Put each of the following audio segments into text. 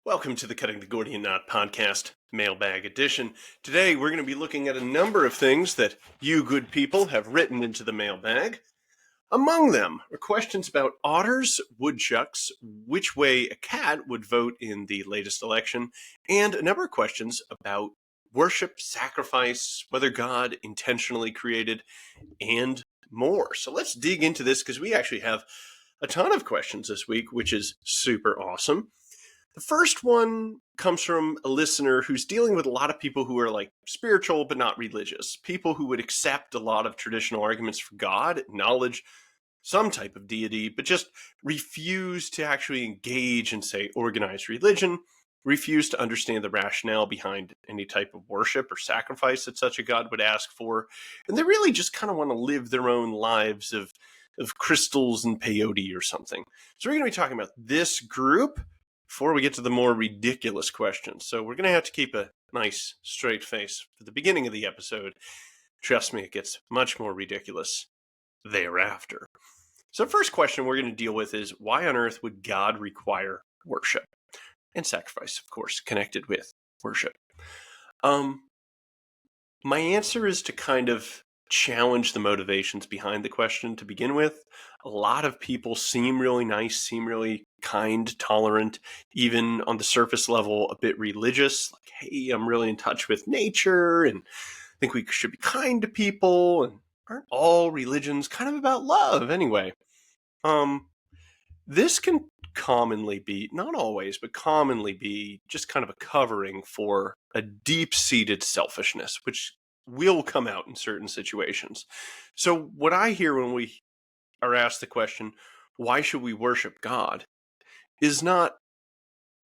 Welcome to the Cutting the Gordian Knot podcast, Mailbag edition. Today we're going to be looking at a number of things that you good people have written into the mailbag. Among them are questions about otters, woodchucks, which way a cat would vote in the latest election, and a number of questions about worship, sacrifice, whether God intentionally created, and more. So let's dig into this because we actually have a ton of questions this week, which is super awesome. The first one comes from a listener who's dealing with a lot of people who are like spiritual but not religious, people who would accept a lot of traditional arguments for God, acknowledge some type of deity, but just refuse to actually engage in, say, organized religion, refuse to understand the rationale behind any type of worship or sacrifice that such a God would ask for. And they really just kind of want to live their own lives of crystals and peyote or something. So we're going to be talking about this group before we get to the more ridiculous questions. So we're going to have to keep a nice straight face for the beginning of the episode. Trust me, it gets much more ridiculous thereafter. So the first question we're going to deal with is, why on earth would God require worship? And sacrifice, of course, connected with worship. My answer is to kind of challenge the motivations behind the question to begin with. A lot of people seem really nice, seem really kind, tolerant, even on the surface level, a bit religious. Like, hey, I'm really in touch with nature and I think we should be kind to people. And aren't all religions kind of about love anyway? This can commonly be, not always, but commonly be just kind of a covering for a deep-seated selfishness, which will come out in certain situations. So what I hear when we are asked the question, why should we worship God, is not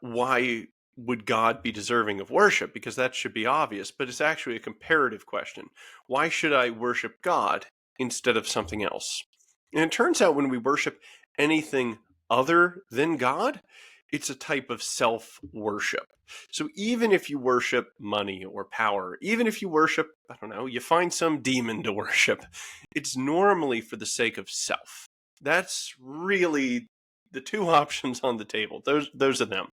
why would God be deserving of worship, because that should be obvious, but it's actually a comparative question. Why should I worship God instead of something else? And it turns out when we worship anything other than God, it's a type of self-worship. So even if you worship money or power, even if you worship, I don't know, you find some demon to worship, it's normally for the sake of self. That's really the two options on the table. Those are them.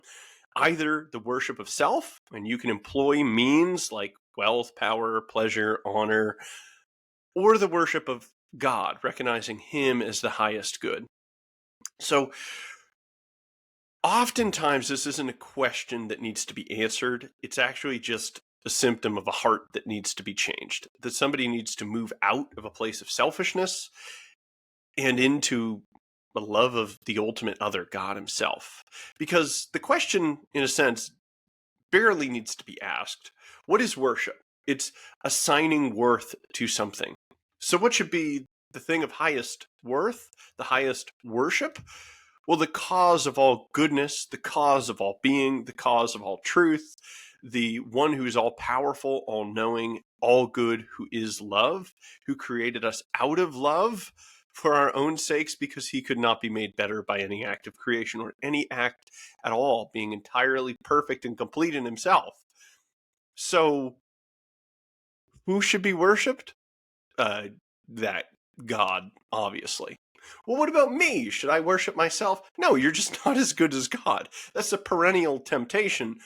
Either the worship of self, and you can employ means like wealth, power, pleasure, honor, or the worship of God, recognizing Him as the highest good. So oftentimes this isn't a question that needs to be answered. It's actually just a symptom of a heart that needs to be changed, that somebody needs to move out of a place of selfishness and into a love of the ultimate other, God Himself. Because the question, in a sense, barely needs to be asked. What is worship? It's assigning worth to something. So what should be the thing of highest worth, the highest worship? Well, the cause of all goodness, the cause of all being, the cause of all truth, the one who is all powerful, all knowing, all good, who is love, who created us out of love for our own sakes, because He could not be made better by any act of creation or any act at all, being entirely perfect and complete in Himself. So who should be worshipped? That God, obviously. Well, what about me? Should I worship myself? No, you're just not as good as God. That's a perennial temptation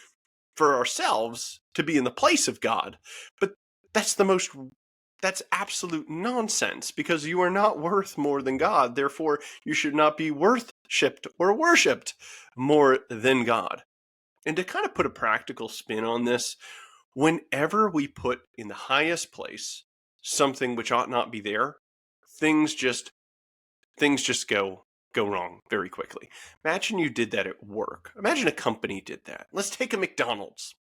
for ourselves to be in the place of God. But that's absolute nonsense, because you are not worth more than God. Therefore, you should not be worshipped or worshipped more than God. And to kind of put a practical spin on this, whenever we put in the highest place something which ought not be there, things just go wrong very quickly. Imagine you did that at work. Imagine a company did that. Let's take a McDonald's.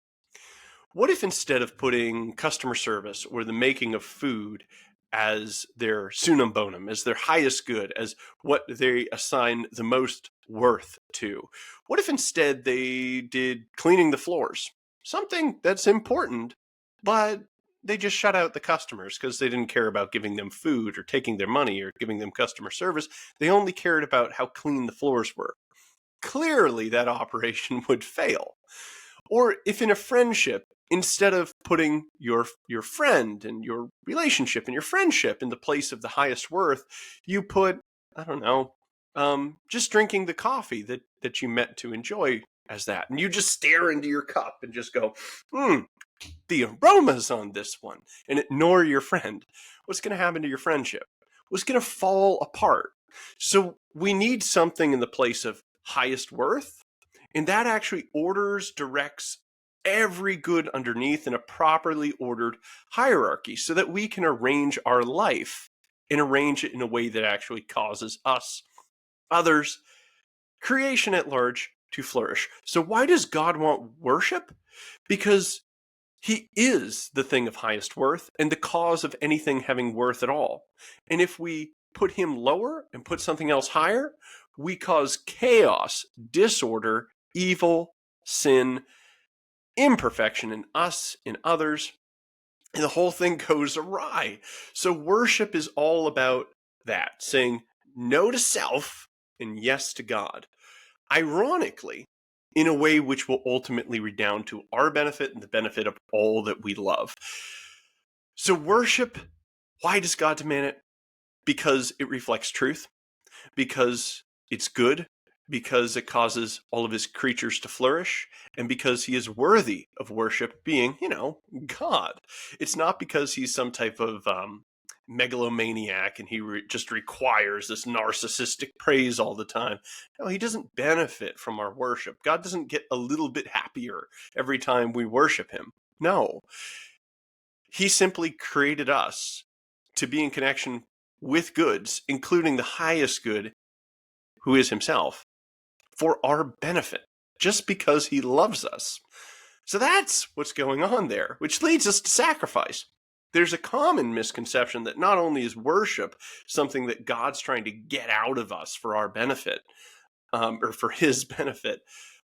What if instead of putting customer service or the making of food as their sunum bonum, as their highest good, as what they assign the most worth to, what if instead they did cleaning the floors? Something that's important, but they just shut out the customers because they didn't care about giving them food or taking their money or giving them customer service. They only cared about how clean the floors were. Clearly, that operation would fail. Or if in a friendship, instead of putting your friend and your relationship and your friendship in the place of the highest worth, you put, I don't know, just drinking the coffee that you met to enjoy as that. And you just stare into your cup and just go, the aroma's on this one, and ignore your friend. What's going to happen to your friendship? What's going to fall apart? So we need something in the place of highest worth, and that actually directs every good underneath in a properly ordered hierarchy so that we can arrange our life and arrange it in a way that actually causes us, others, creation at large to flourish. So why does God want worship? Because he is the thing of highest worth and the cause of anything having worth at all. And if we put him lower and put something else higher, we cause chaos, disorder, evil, sin, imperfection in us, in others, and the whole thing goes awry. So worship is all about that, saying no to self and yes to God. Ironically, in a way which will ultimately redound to our benefit and the benefit of all that we love. So worship, why does God demand it? Because it reflects truth, because it's good, because it causes all of his creatures to flourish, and because he is worthy of worship, being, God. It's not because he's some type of megalomaniac and he just requires this narcissistic praise all the time. No, he doesn't benefit from our worship. God doesn't get a little bit happier every time we worship him. No. He simply created us to be in connection with goods, including the highest good, who is himself, for our benefit, just because he loves us. So that's what's going on there, which leads us to sacrifice. There's a common misconception that not only is worship something that God's trying to get out of us for our benefit, or for his benefit,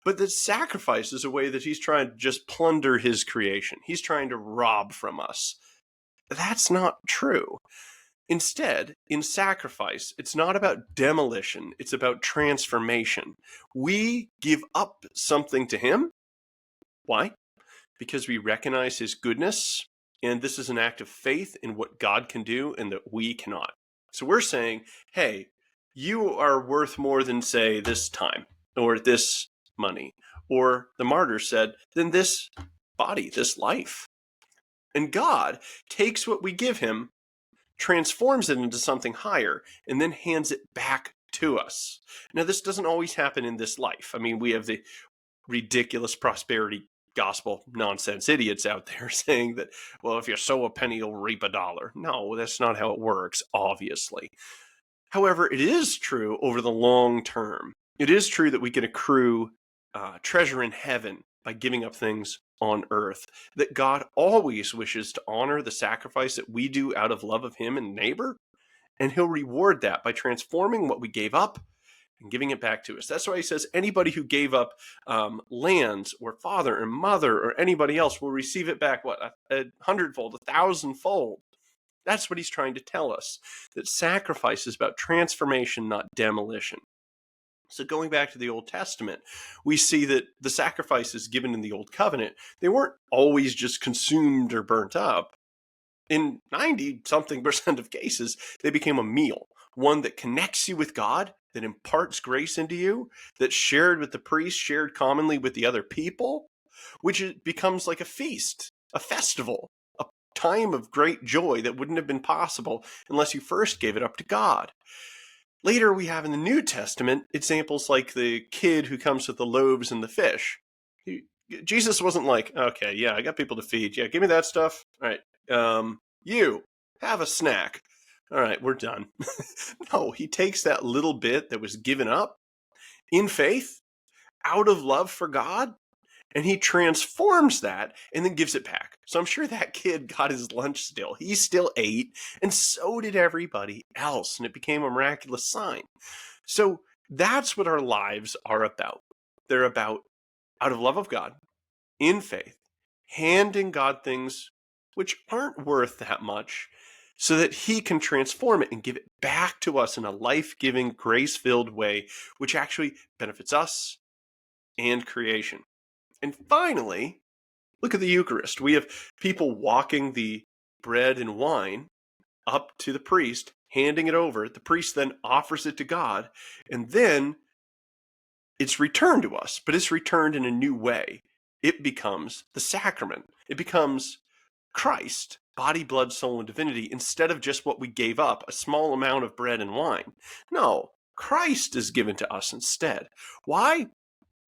but that sacrifice is a way that he's trying to just plunder his creation. He's trying to rob from us. That's not true. Instead, in sacrifice, it's not about demolition, it's about transformation. We give up something to him. Why? Because we recognize his goodness, and this is an act of faith in what God can do and that we cannot. So we're saying, hey, you are worth more than, say, this time, or this money, or the martyr said, than this body, this life. And God takes what we give him, transforms it into something higher, and then hands it back to us. Now, this doesn't always happen in this life. I mean, we have the ridiculous prosperity gospel nonsense idiots out there saying that, well, if you sow a penny, you'll reap a dollar. No, that's not how it works, obviously. However, it is true over the long term. It is true that we can accrue treasure in heaven by giving up things on earth, that God always wishes to honor the sacrifice that we do out of love of him and neighbor, and he'll reward that by transforming what we gave up and giving it back to us. That's why he says anybody who gave up lands or father or mother or anybody else will receive it back, a hundredfold, 1,000-fold. That's what he's trying to tell us, that sacrifice is about transformation, not demolition. So going back to the Old Testament, we see that the sacrifices given in the Old Covenant, they weren't always just consumed or burnt up. In 90-something% of cases, they became a meal, one that connects you with God, that imparts grace into you, that's shared with the priest, shared commonly with the other people, which becomes like a feast, a festival, a time of great joy that wouldn't have been possible unless you first gave it up to God. Later, we have in the New Testament examples like the kid who comes with the loaves and the fish. Jesus wasn't like, okay, yeah, I got people to feed. Yeah, give me that stuff. All right. You have a snack. All right, we're done. No, he takes that little bit that was given up in faith, out of love for God, and he transforms that and then gives it back. So I'm sure that kid got his lunch still. He still ate, and so did everybody else, and it became a miraculous sign. So that's what our lives are about. They're about, out of love of God, in faith, handing God things which aren't worth that much so that he can transform it and give it back to us in a life-giving, grace-filled way, which actually benefits us and creation. And finally, look at the Eucharist. We have people walking the bread and wine up to the priest, handing it over. The priest then offers it to God, and then it's returned to us, but it's returned in a new way. It becomes the sacrament. It becomes Christ, body, blood, soul, and divinity, instead of just what we gave up, a small amount of bread and wine. No, Christ is given to us instead. Why?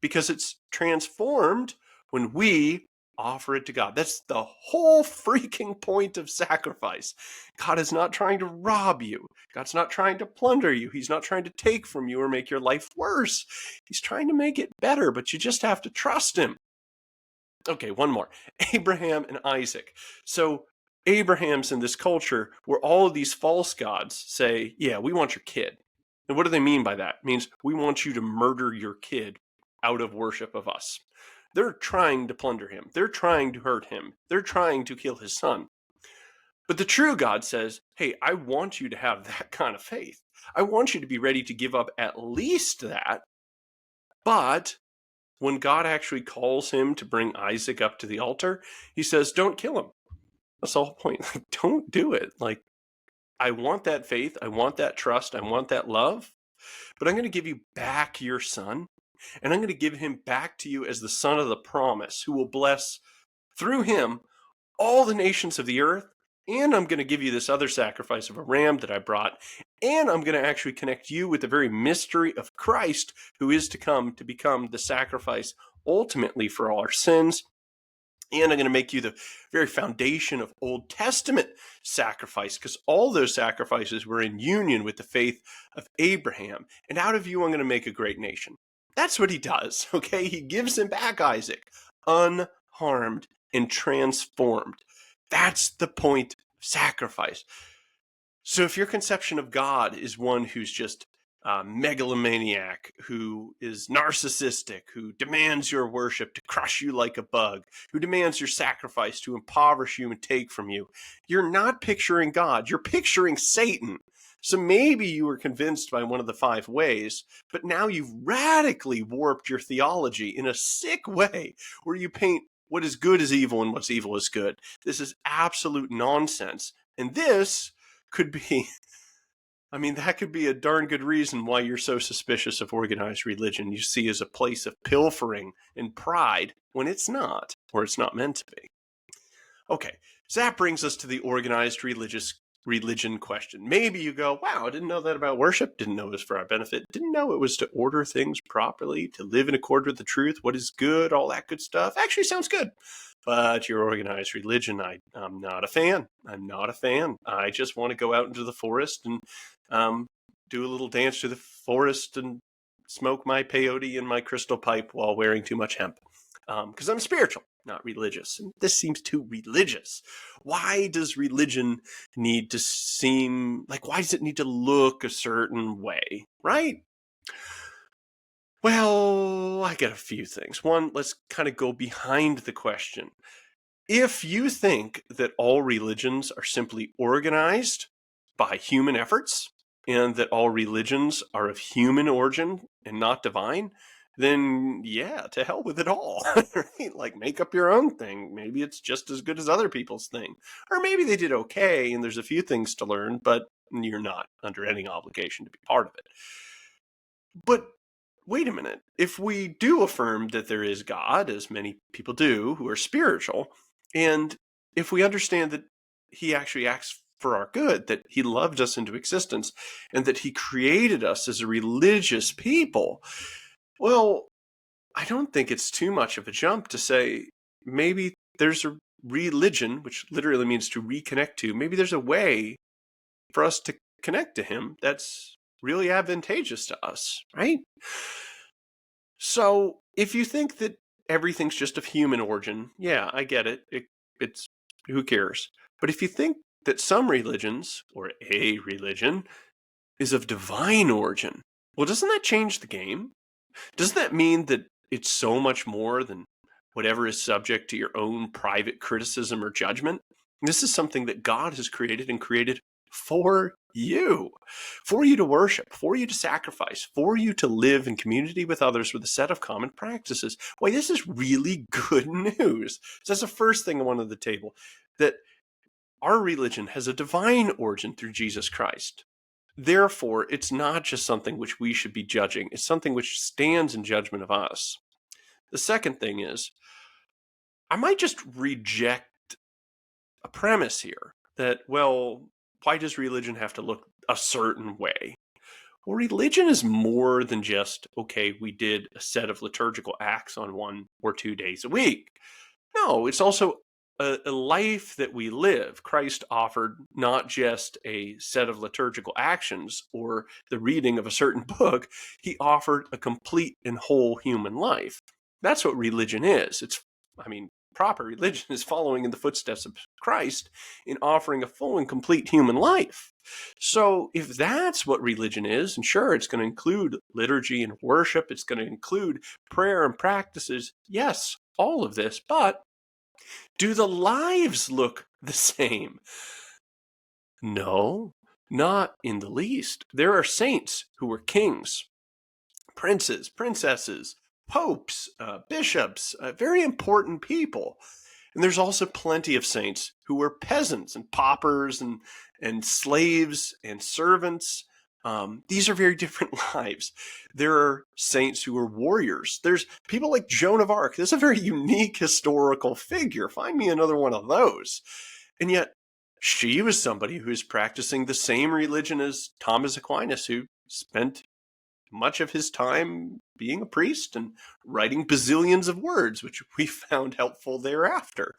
Because it's transformed when we offer it to God. That's the whole freaking point of sacrifice. God is not trying to rob you. God's not trying to plunder you. He's not trying to take from you or make your life worse. He's trying to make it better, but you just have to trust him. Okay, one more. Abraham and Isaac. So Abraham's in this culture where all of these false gods say, yeah, we want your kid. And what do they mean by that? It means we want you to murder your kid out of worship of us. They're trying to plunder him. They're trying to hurt him. They're trying to kill his son. But the true God says, hey, I want you to have that kind of faith. I want you to be ready to give up at least that. But when God actually calls him to bring Isaac up to the altar, he says, don't kill him. That's the whole point. Like, don't do it. Like, I want that faith. I want that trust. I want that love. But I'm going to give you back your son. And I'm going to give him back to you as the son of the promise, who will bless through him all the nations of the earth. And I'm going to give you this other sacrifice of a ram that I brought. And I'm going to actually connect you with the very mystery of Christ, who is to come to become the sacrifice ultimately for all our sins. And I'm going to make you the very foundation of Old Testament sacrifice, because all those sacrifices were in union with the faith of Abraham. And out of you, I'm going to make a great nation. That's what he does, okay? He gives him back Isaac, unharmed and transformed. That's the point of sacrifice. So if your conception of God is one who's just a megalomaniac, who is narcissistic, who demands your worship to crush you like a bug, who demands your sacrifice to impoverish you and take from you, you're not picturing God. You're picturing Satan. So maybe you were convinced by one of the 5 ways, but now you've radically warped your theology in a sick way where you paint what is good as evil and what's evil as good. This is absolute nonsense. And this could be, that could be a darn good reason why you're so suspicious of organized religion you see as a place of pilfering and pride when it's not, or it's not meant to be. Okay, so that brings us to the organized religion question. Maybe you go, wow, I didn't know that about worship, didn't know it was for our benefit, didn't know it was to order things properly, to live in accord with the truth, what is good, all that good stuff. Actually sounds good. But your organized religion, I'm not a fan. I'm not a fan. I just want to go out into the forest and do a little dance to the forest and smoke my peyote and my crystal pipe while wearing too much hemp. Because I'm spiritual, not religious. And this seems too religious. Why does religion need to seem like, why does it need to look a certain way, right? Well, I got a few things. One, let's kind of go behind the question. If you think that all religions are simply organized by human efforts and that all religions are of human origin and not divine, then yeah, to hell with it all, right? Like, make up your own thing. Maybe it's just as good as other people's thing. Or maybe they did okay and there's a few things to learn, but you're not under any obligation to be part of it. But wait a minute. If we do affirm that there is God, as many people do who are spiritual, and if we understand that he actually acts for our good, that he loved us into existence, and that he created us as a religious people, well, I don't think it's too much of a jump to say maybe there's a religion, which literally means to reconnect to. Maybe there's a way for us to connect to him that's really advantageous to us, right? So if you think that everything's just of human origin, yeah, I get it. It's who cares? But if you think that some religions, or a religion, is of divine origin, well, doesn't that change the game? Doesn't that mean that it's so much more than whatever is subject to your own private criticism or judgment? This is something that God has created and created for you to worship, for you to sacrifice, for you to live in community with others with a set of common practices. Why, this is really good news. So that's the first thing I wanted on the table, that our religion has a divine origin through Jesus Christ. Therefore, it's not just something which we should be judging. It's something which stands in judgment of us. The second thing is, I might just reject a premise here that, well, why does religion have to look a certain way? Well, religion is more than just, okay, we did a set of liturgical acts on 1 or 2 days a week. No, it's also a life that we live. Christ offered not just a set of liturgical actions or the reading of a certain book, he offered a complete and whole human life. That's what religion is. Proper religion is following in the footsteps of Christ in offering a full and complete human life. So if that's what religion is, and sure, it's going to include liturgy and worship, it's going to include prayer and practices, yes, all of this, but do the lives look the same? No, not in the least. There are saints who were kings, princes, princesses, popes, bishops, very important people. And there's also plenty of saints who were peasants and paupers and slaves and servants. These are very different lives. There are saints who are warriors. There's people like Joan of Arc. This is a very unique historical figure. Find me another one of those. And yet, she was somebody who was practicing the same religion as Thomas Aquinas, who spent much of his time being a priest and writing bazillions of words, which we found helpful thereafter.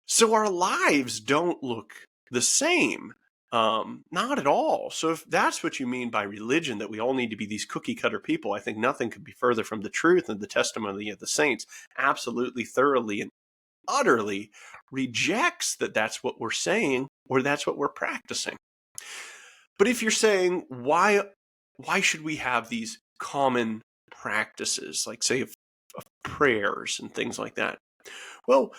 So our lives don't look the same. Not at all. So if that's what you mean by religion, that we all need to be these cookie cutter people, I think nothing could be further from the truth, and the testimony of the saints absolutely, thoroughly, and utterly rejects that that's what we're saying or that's what we're practicing. But if you're saying, why should we have these common practices, like say of prayers and things like that? Well,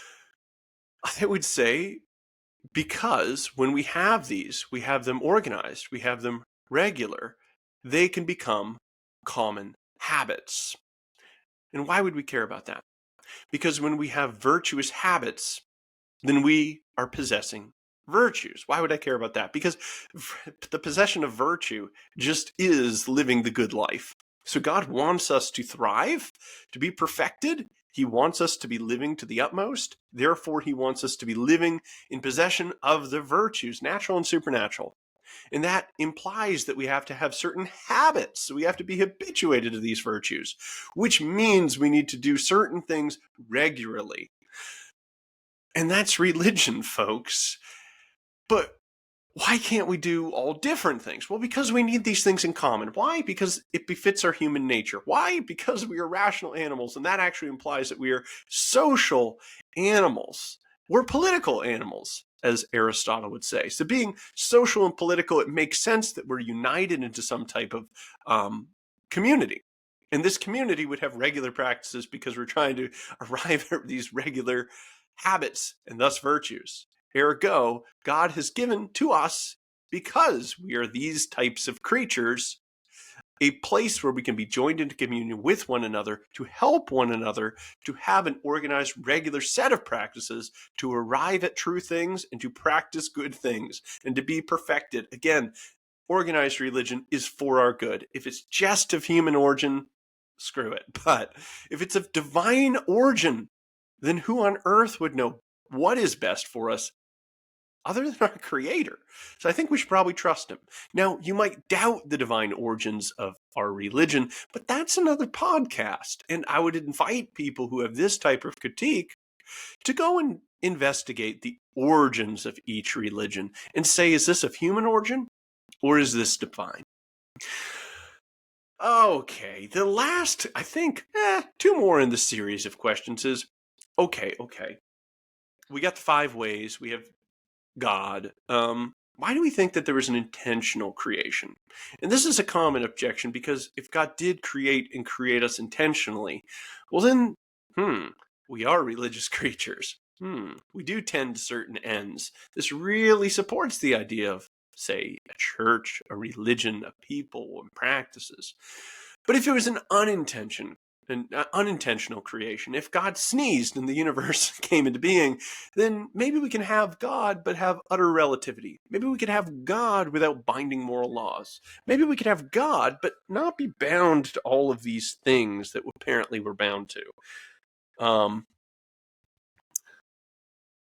I would say because when we have these, we have them organized, we have them regular, they can become common habits. And why would we care about that? Because when we have virtuous habits, then we are possessing virtues. Why would I care about that? Because the possession of virtue just is living the good life. So God wants us to thrive, to be perfected. He wants us to be living to the utmost. Therefore, he wants us to be living in possession of the virtues, natural and supernatural. And that implies that we have to have certain habits. So we have to be habituated to these virtues, which means we need to do certain things regularly. And that's religion, folks. But why can't we do all different things? Well, because we need these things in common. Why? Because it befits our human nature. Why? Because we are rational animals, and that actually implies that we are social animals. We're political animals, as Aristotle would say. So being social and political, it makes sense that we're united into some type of community. And this community would have regular practices because we're trying to arrive at these regular habits and thus virtues. Ergo, God has given to us, because we are these types of creatures, a place where we can be joined into communion with one another, to help one another, to have an organized, regular set of practices, to arrive at true things and to practice good things and to be perfected. Again, organized religion is for our good. If it's just of human origin, screw it. But if it's of divine origin, then who on earth would know what is best for us other than our creator? So I think we should probably trust him. Now, you might doubt the divine origins of our religion, but that's another podcast. And I would invite people who have this type of critique to go and investigate the origins of each religion and say, is this of human origin or is this divine? Okay, the last, I think, 2 more in the series of questions is, okay. We got the 5 ways. We have God. Why do we think that there was an intentional creation? And this is a common objection, because if God did create and create us intentionally, well then, we are religious creatures. We do tend to certain ends. This really supports the idea of, say, a church, a religion, a people, and practices. But if it was an unintentional an unintentional creation. If God sneezed and the universe came into being, then maybe we can have God but have utter relativity. Maybe we could have God without binding moral laws. Maybe we could have God but not be bound to all of these things that apparently we're bound to.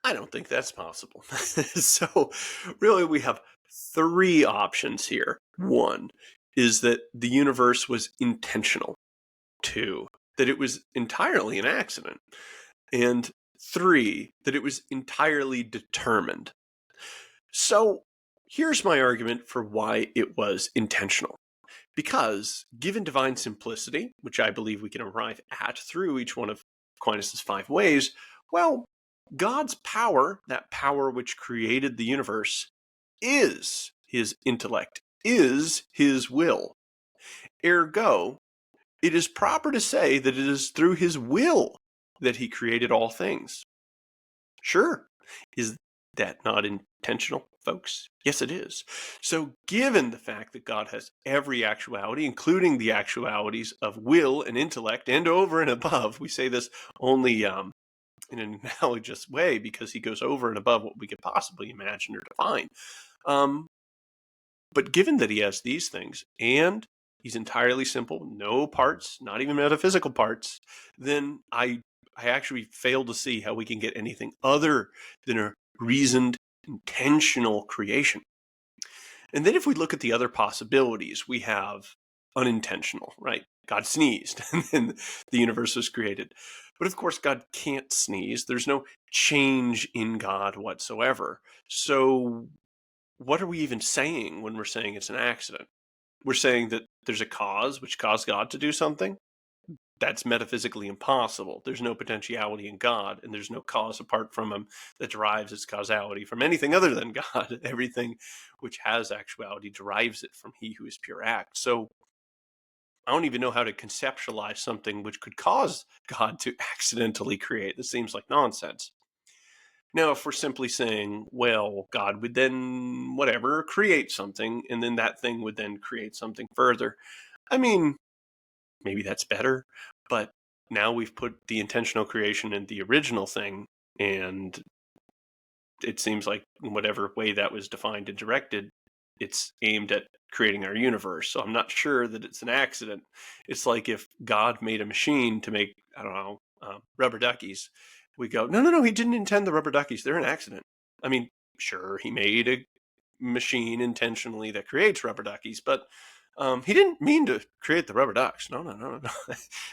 I don't think that's possible. So really we have three options here. One is that the universe was intentional. Two, that it was entirely an accident. And three, that it was entirely determined. So here's my argument for why it was intentional. Because given divine simplicity, which I believe we can arrive at through each one of Aquinas' 5 ways, well, God's power, that power which created the universe, is his intellect, is his will. Ergo, it is proper to say that it is through his will that he created all things. Sure. Is that not intentional, folks? Yes, it is. So given the fact that God has every actuality, including the actualities of will and intellect, and over and above, we say this only in an analogous way because he goes over and above what we could possibly imagine or define. But given that he has these things and he's entirely simple, no parts, not even metaphysical parts, then I actually fail to see how we can get anything other than a reasoned, intentional creation. And then if we look at the other possibilities, we have unintentional, right? God sneezed and then the universe was created. But of course, God can't sneeze. There's no change in God whatsoever. So what are we even saying when we're saying it's an accident? We're saying that there's a cause which caused God to do something. That's metaphysically impossible. There's no potentiality in God, and there's no cause apart from him that derives its causality from anything other than God. Everything which has actuality derives it from he who is pure act. So I don't even know how to conceptualize something which could cause God to accidentally create. This seems like nonsense. Now, if we're simply saying, well, God would then, whatever, create something, and then that thing would then create something further, I mean, maybe that's better, but now we've put the intentional creation in the original thing, and it seems like in whatever way that was defined and directed, it's aimed at creating our universe. So I'm not sure that it's an accident. It's like if God made a machine to make, I don't know, rubber duckies, we go, no, he didn't intend the rubber duckies. They're an accident. I mean, sure, he made a machine intentionally that creates rubber duckies, but he didn't mean to create the rubber ducks. No.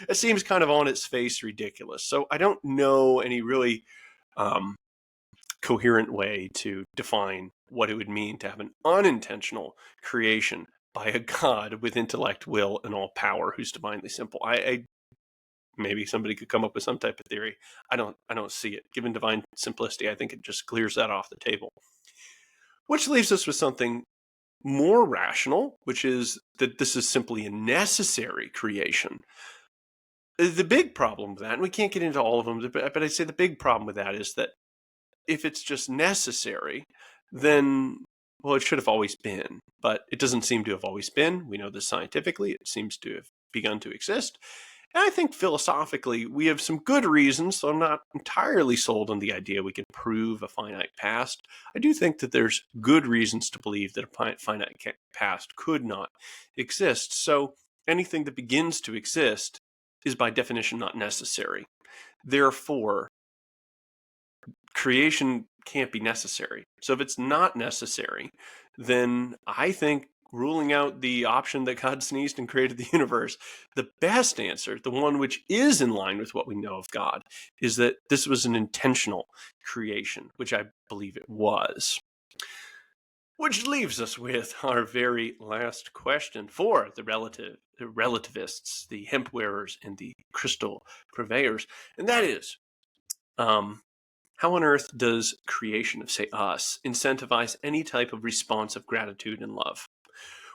It seems kind of on its face ridiculous. So I don't know any really coherent way to define what it would mean to have an unintentional creation by a God with intellect, will, and all power who's divinely simple. I maybe somebody could come up with some type of theory. I don't see it. Given divine simplicity, I think it just clears that off the table. Which leaves us with something more rational, which is that this is simply a necessary creation. The big problem with that, and we can't get into all of them, but I'd say the big problem with that is that if it's just necessary, then, well, it should have always been. But it doesn't seem to have always been. We know this scientifically. It seems to have begun to exist. And I think philosophically, we have some good reasons, so I'm not entirely sold on the idea we can prove a finite past. I do think that there's good reasons to believe that a finite past could not exist. So anything that begins to exist is by definition not necessary. Therefore, creation can't be necessary. So if it's not necessary, then I think ruling out the option that God sneezed and created the universe, the best answer, the one which is in line with what we know of God, is that this was an intentional creation, which I believe it was. Which leaves us with our very last question for the relativists, the hemp wearers, and the crystal purveyors, and that is, how on earth does creation of, say, us, incentivize any type of response of gratitude and love?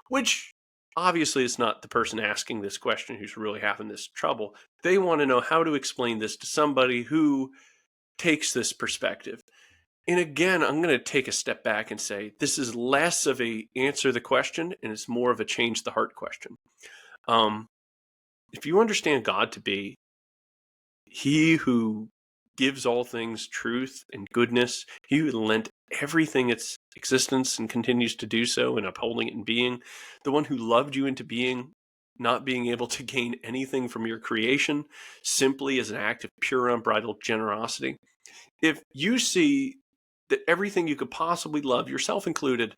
Which obviously is not the person asking this question who's really having this trouble. They want to know how to explain this to somebody who takes this perspective. And again, I'm going to take a step back and say this is less of a answer the question and it's more of a change the heart question. if you understand God to be He who gives all things truth and goodness, He who lent everything its existence and continues to do so and upholding it in being, the one who loved you into being, not being able to gain anything from your creation simply as an act of pure unbridled generosity. If you see that everything you could possibly love, yourself included,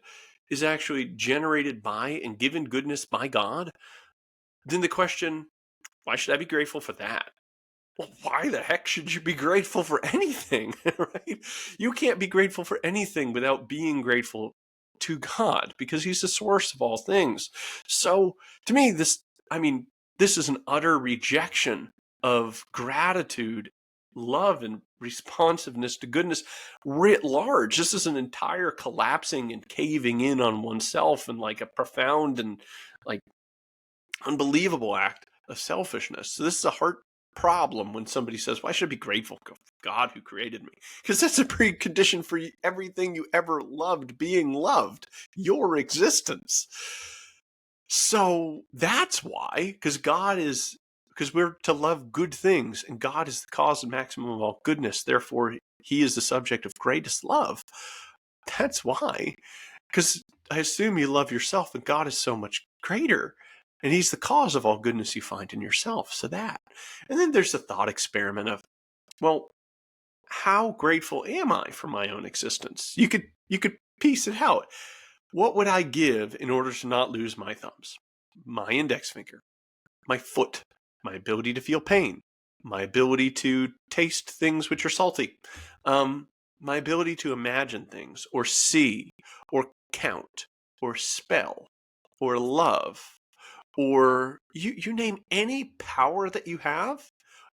is actually generated by and given goodness by God, then the question, why should I be grateful for that? Well, why the heck should you be grateful for anything, right? You can't be grateful for anything without being grateful to God because He's the source of all things. So to me, this is an utter rejection of gratitude, love, and responsiveness to goodness writ large. This is an entire collapsing and caving in on oneself and like a profound and like unbelievable act of selfishness. So this is a heart problem when somebody says, why should I be grateful for God who created me? Because that's a precondition for everything you ever loved being loved, your existence. So that's why, because we're to love good things, and God is the cause and maximum of all goodness. Therefore, He is the subject of greatest love. That's why. Because I assume you love yourself, and God is so much greater. And He's the cause of all goodness you find in yourself. So that. And then there's the thought experiment of, well, how grateful am I for my own existence? You could piece it out. What would I give in order to not lose my thumbs, my index finger, my foot, my ability to feel pain, my ability to taste things which are salty, my ability to imagine things or see or count or spell or love, or you name any power that you have,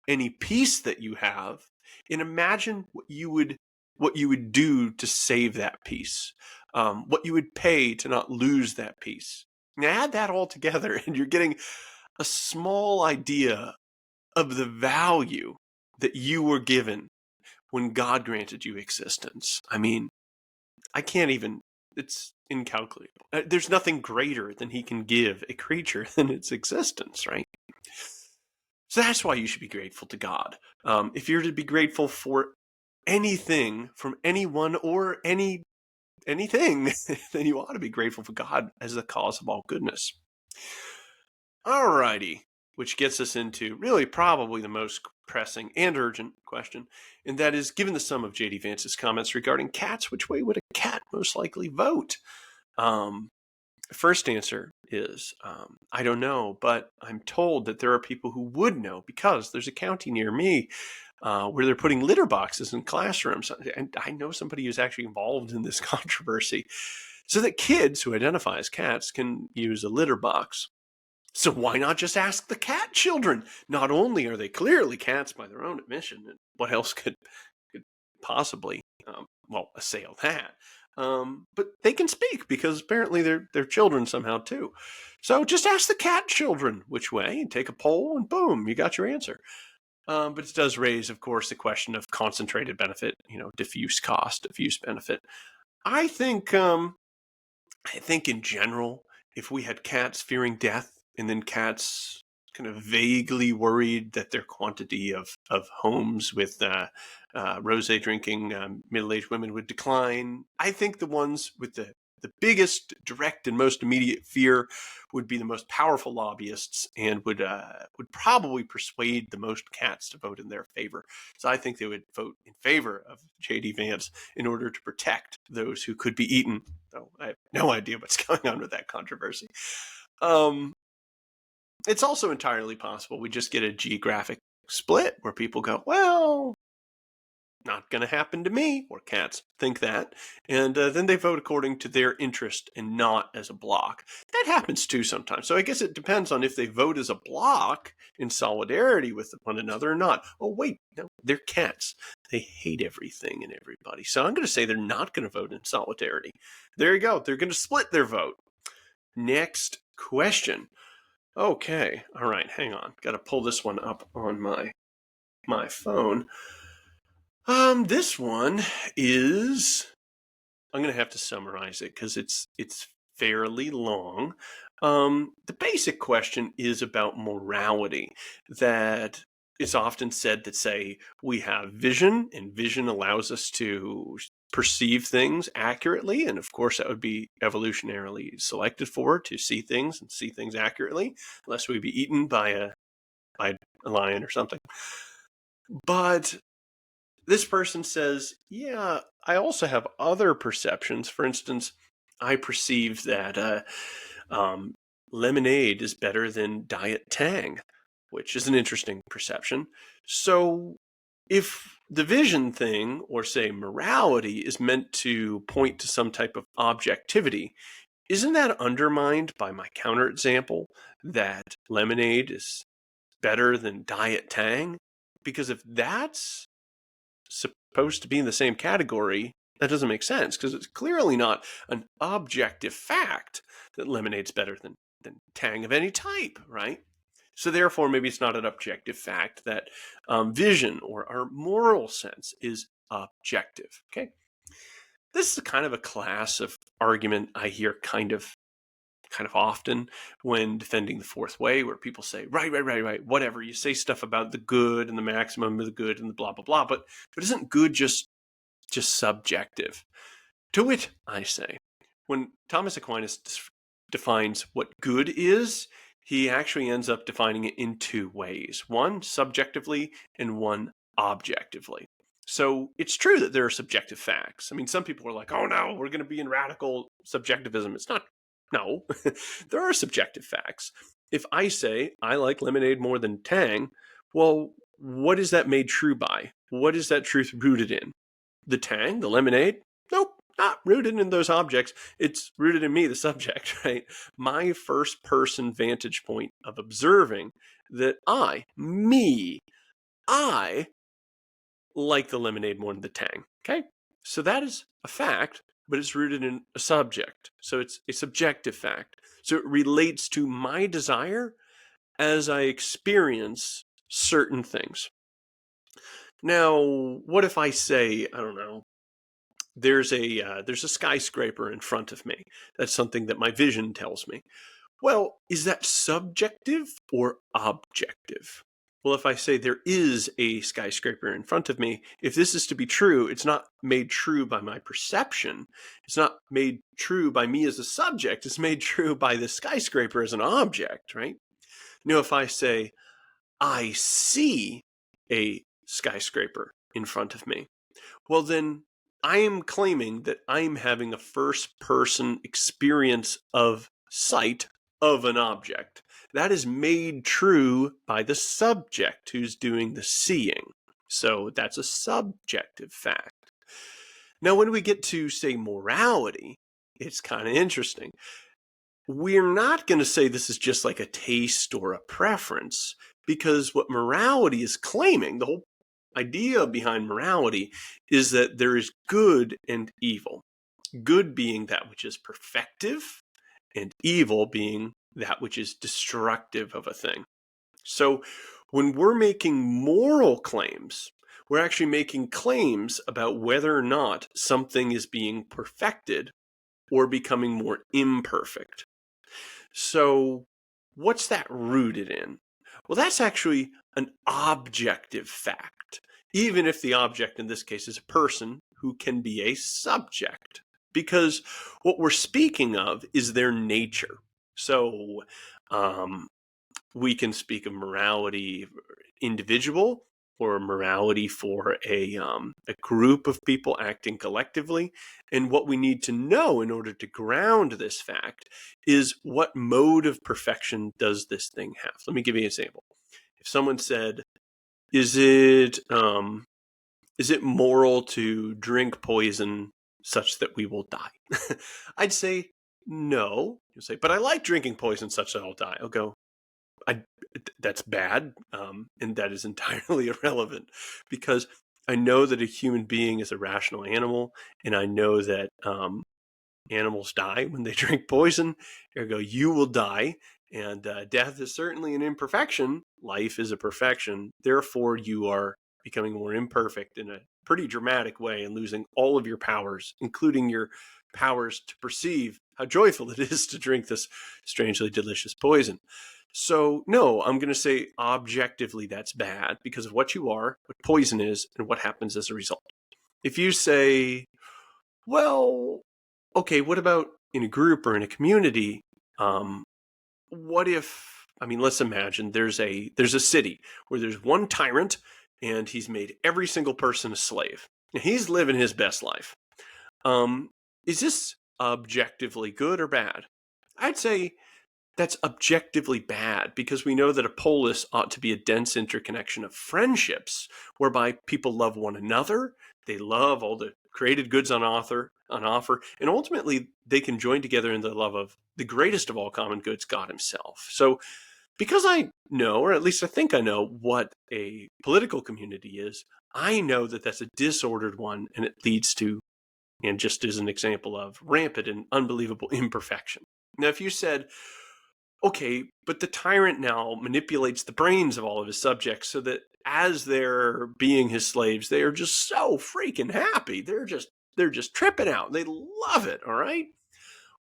any peace that you have, and imagine what you would do to save that peace, what you would pay to not lose that peace. Now add that all together, and you're getting a small idea of the value that you were given when God granted you existence. I mean, I can't even, it's incalculable. There's nothing greater than He can give a creature than its existence, right? So that's why you should be grateful to God. If you're to be grateful for anything from anyone or anything, then you ought to be grateful for God as the cause of all goodness. Alrighty, which gets us into really probably the most pressing and urgent question, and that is, given the sum of J.D. Vance's comments regarding cats, which way would a cat most likely vote? First answer is, I don't know, but I'm told that there are people who would know because there's a county near me where they're putting litter boxes in classrooms. And I know somebody who's actually involved in this controversy so that kids who identify as cats can use a litter box. So why not just ask the cat children? Not only are they clearly cats by their own admission, and what else could possibly, assail that? But they can speak because apparently they're children somehow too. So just ask the cat children which way and take a poll and boom, you got your answer. But it does raise, of course, the question of concentrated benefit, diffuse cost, diffuse benefit. I think in general, if we had cats fearing death and then cats kind of vaguely worried that their quantity of homes with rosé drinking middle-aged women would decline, I think the ones with the biggest direct and most immediate fear would be the most powerful lobbyists and would probably persuade the most cats to vote in their favor. So I think they would vote in favor of J.D. Vance in order to protect those who could be eaten. So I have no idea what's going on with that controversy. It's also entirely possible we just get a geographic split where people go, well, not going to happen to me, or cats think that, and then they vote according to their interest and not as a block. That happens too sometimes. So I guess it depends on if they vote as a block in solidarity with one another or not. Oh, wait, no, they're cats. They hate everything and everybody. So I'm going to say they're not going to vote in solidarity. There you go. They're going to split their vote. Next question. Okay, all right, hang on. Got to pull this one up on my phone. This one is, I'm going to have to summarize it because it's fairly long. The basic question is about morality, that it's often said that, say, we have vision, and vision allows us to perceive things accurately. And of course, that would be evolutionarily selected for, to see things and see things accurately, unless we be eaten by a lion or something. But this person says, yeah, I also have other perceptions. For instance, I perceive that um, lemonade is better than Diet Tang, which is an interesting perception. So if the vision thing, or say morality, is meant to point to some type of objectivity, isn't that undermined by my counterexample that lemonade is better than Diet Tang? Because if that's supposed to be in the same category, that doesn't make sense, because it's clearly not an objective fact that lemonade's better than Tang of any type, right? So therefore, maybe it's not an objective fact that vision or our moral sense is objective. Okay, this is kind of a class of argument I hear kind of often when defending the fourth way, where people say, right, whatever, you say stuff about the good and the maximum of the good and the blah blah blah, but isn't good just subjective? To which I say, when Thomas Aquinas defines what good is, he actually ends up defining it in two ways: one subjectively and one objectively. So it's true that there are subjective facts. I mean, some people are like, oh no, we're going to be in radical subjectivism. It's not. No, there are subjective facts. If I say I like lemonade more than Tang, well, what is that made true by? What is that truth rooted in? The Tang, the lemonade? Nope, not rooted in those objects. It's rooted in me, the subject, right? My first person vantage point of observing that I like the lemonade more than the Tang. Okay? So that is a fact, but it's rooted in a subject. So it's a subjective fact. So it relates to my desire as I experience certain things. Now, what if I say, I don't know, there's a skyscraper in front of me. That's something that my vision tells me. Well, is that subjective or objective? Well, if I say there is a skyscraper in front of me, if this is to be true, it's not made true by my perception. It's not made true by me as a subject. It's made true by the skyscraper as an object, right? You know, if I say, I see a skyscraper in front of me, well, then I am claiming that I'm having a first-person experience of sight of an object. That is made true by the subject who's doing the seeing. So that's a subjective fact. Now, when we get to, say, morality, it's kind of interesting. We're not going to say this is just like a taste or a preference, because what morality is claiming, the whole idea behind morality, is that there is good and evil. Good being that which is perfective, and evil being that which is destructive of a thing. So when we're making moral claims, we're actually making claims about whether or not something is being perfected or becoming more imperfect. So what's that rooted in? Well, that's actually an objective fact, even if the object in this case is a person who can be a subject, because what we're speaking of is their nature. So we can speak of morality individual, or morality for a group of people acting collectively. And what we need to know in order to ground this fact is, what mode of perfection does this thing have? Let me give you an example. If someone said, is it moral to drink poison such that we will die? I'd say no. You'll say, but I like drinking poison such that I'll die. I'll go, that's bad, and that is entirely irrelevant, because I know that a human being is a rational animal, and I know that animals die when they drink poison. Ergo, you will die, and death is certainly an imperfection. Life is a perfection. Therefore, you are becoming more imperfect in a pretty dramatic way and losing all of your powers, including your powers to perceive how joyful it is to drink this strangely delicious poison. So, no, I'm going to say objectively that's bad because of what you are, what poison is, and what happens as a result. If you say, well, okay, what about in a group or in a community? What if, I mean, let's imagine there's a city where there's one tyrant and he's made every single person a slave. And he's living his best life. Is this objectively good or bad? I'd say that's objectively bad because we know that a polis ought to be a dense interconnection of friendships whereby people love one another, they love all the created goods on offer, and ultimately they can join together in the love of the greatest of all common goods, God himself. So because I know, or at least I think I know, what a political community is, I know that that's a disordered one and it leads to, and just as an example of, rampant and unbelievable imperfection. Now, if you said, okay, but the tyrant now manipulates the brains of all of his subjects so that as they're being his slaves, they are just so freaking happy. They're just tripping out. They love it, all right?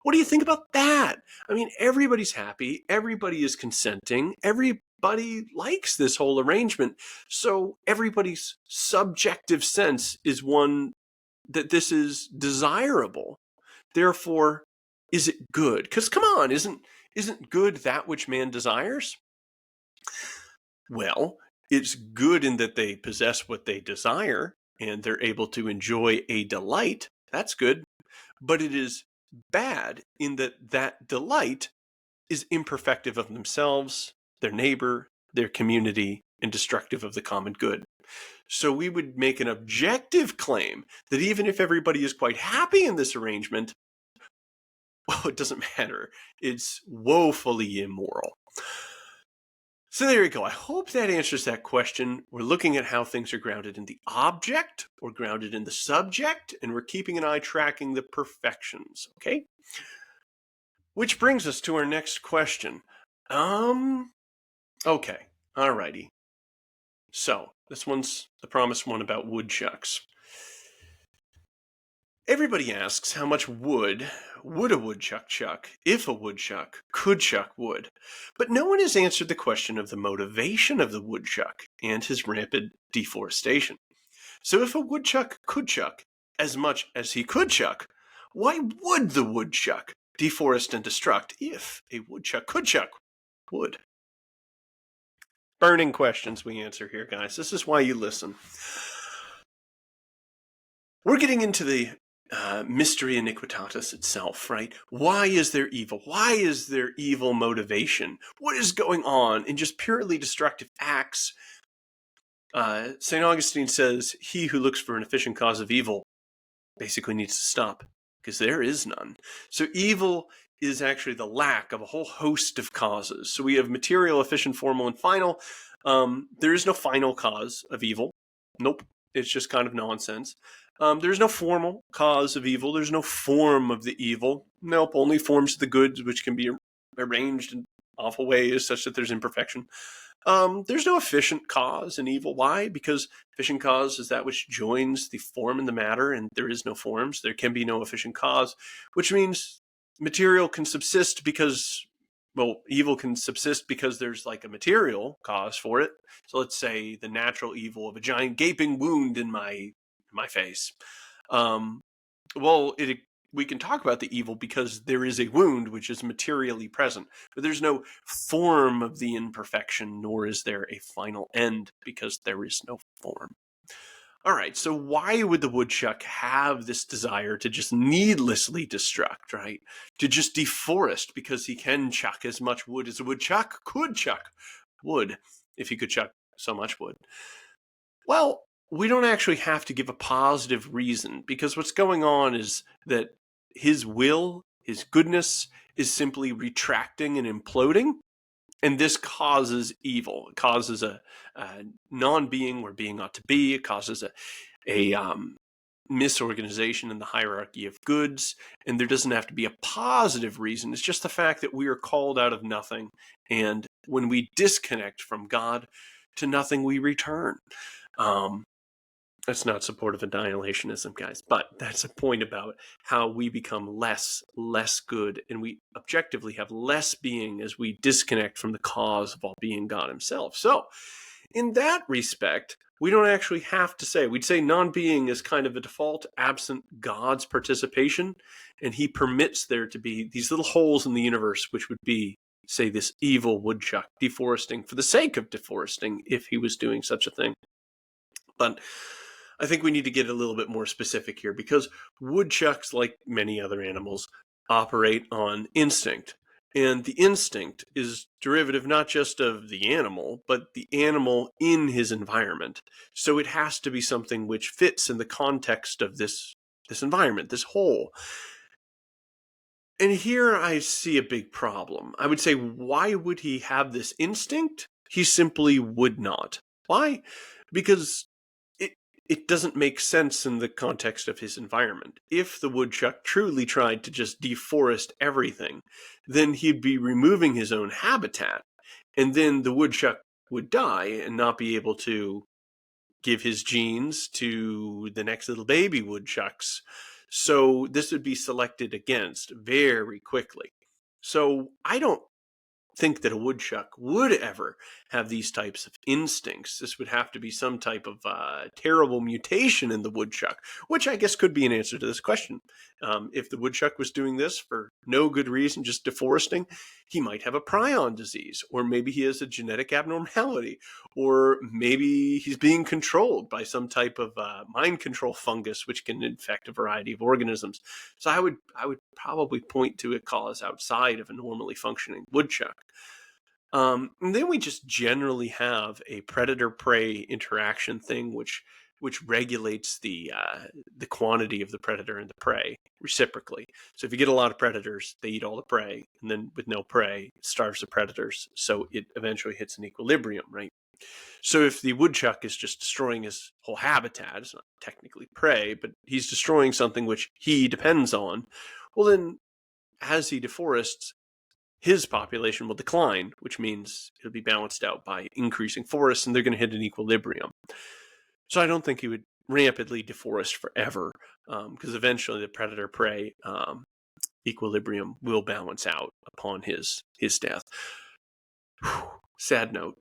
What do you think about that? I mean, everybody's happy. Everybody is consenting. Everybody likes this whole arrangement. So everybody's subjective sense is one that this is desirable. Therefore, is it good? Because come on, isn't good that which man desires? Well, it's good in that they possess what they desire and they're able to enjoy a delight. That's good. But it is bad in that that delight is imperfective of themselves, their neighbor, their community, and destructive of the common good. So we would make an objective claim that even if everybody is quite happy in this arrangement, well, it doesn't matter. It's woefully immoral. So there you go. I hope that answers that question. We're looking at how things are grounded in the object or grounded in the subject, and we're keeping an eye tracking the perfections, okay? Which brings us to our next question. Okay, alrighty. So, this one's the promised one about woodchucks. Everybody asks how much wood a woodchuck chuck if a woodchuck could chuck wood. But no one has answered the question of the motivation of the woodchuck and his rampant deforestation. So if a woodchuck could chuck as much as he could chuck, why would the woodchuck deforest and destruct if a woodchuck could chuck wood? Burning questions we answer here, guys. This is why you listen. We're getting into the mystery iniquitatis itself, right? Why is there evil? Why is there evil motivation? What is going on in just purely destructive acts? St. Augustine says, he who looks for an efficient cause of evil basically needs to stop, because there is none. So evil is actually the lack of a whole host of causes. So we have material, efficient, formal, and final. There is no final cause of evil. Nope. It's just kind of nonsense. There's no formal cause of evil. There's no form of the evil. Nope, only forms of the goods which can be arranged in awful ways such that there's imperfection. There's no efficient cause in evil. Why? Because efficient cause is that which joins the form and the matter, and there is no forms. There can be no efficient cause, which means material can subsist because, well, evil can subsist because there's like a material cause for it. So let's say the natural evil of a giant gaping wound in my face. We can talk about the evil because there is a wound which is materially present, but there's no form of the imperfection, nor is there a final end because there is no form. All right, so why would the woodchuck have this desire to just needlessly destruct, right? To just deforest because he can chuck as much wood as a woodchuck could chuck wood, if he could chuck so much wood. Well, we don't actually have to give a positive reason, because what's going on is that his will, his goodness, is simply retracting and imploding, and this causes evil. It causes a non-being where being ought to be. It causes a misorganization in the hierarchy of goods, and there doesn't have to be a positive reason. It's just the fact that we are called out of nothing, and when we disconnect from God, to nothing we return. That's not supportive of annihilationism, guys, but that's a point about how we become less good, and we objectively have less being as we disconnect from the cause of all being, God himself. So, in that respect, we don't actually have to say, we'd say non-being is kind of a default absent God's participation, and he permits there to be these little holes in the universe, which would be, say, this evil woodchuck deforesting for the sake of deforesting if he was doing such a thing. But I think we need to get a little bit more specific here, because woodchucks, like many other animals, operate on instinct. And the instinct is derivative not just of the animal, but the animal in his environment. So it has to be something which fits in the context of this environment, this whole. And here I see a big problem. I would say, why would he have this instinct? He simply would not. Why? Because it doesn't make sense in the context of his environment. If the woodchuck truly tried to just deforest everything, then he'd be removing his own habitat, and then the woodchuck would die and not be able to give his genes to the next little baby woodchucks. So this would be selected against very quickly. So I don't think that a woodchuck would ever have these types of instincts. This would have to be some type of terrible mutation in the woodchuck, which I guess could be an answer to this question. If the woodchuck was doing this for no good reason, just deforesting, he might have a prion disease, or maybe he has a genetic abnormality, or maybe he's being controlled by some type of mind control fungus, which can infect a variety of organisms. So I would probably point to a cause outside of a normally functioning woodchuck. And then we just generally have a predator-prey interaction thing, which regulates the quantity of the predator and the prey reciprocally. So if you get a lot of predators, they eat all the prey, and then with no prey, it starves the predators. So it eventually hits an equilibrium, right? So if the woodchuck is just destroying his whole habitat, it's not technically prey, but he's destroying something which he depends on, well then, as he deforests, his population will decline, which means it'll be balanced out by increasing forests, and they're going to hit an equilibrium. So I don't think he would rampantly deforest forever, because eventually the predator-prey equilibrium will balance out upon his death. Whew. Sad note.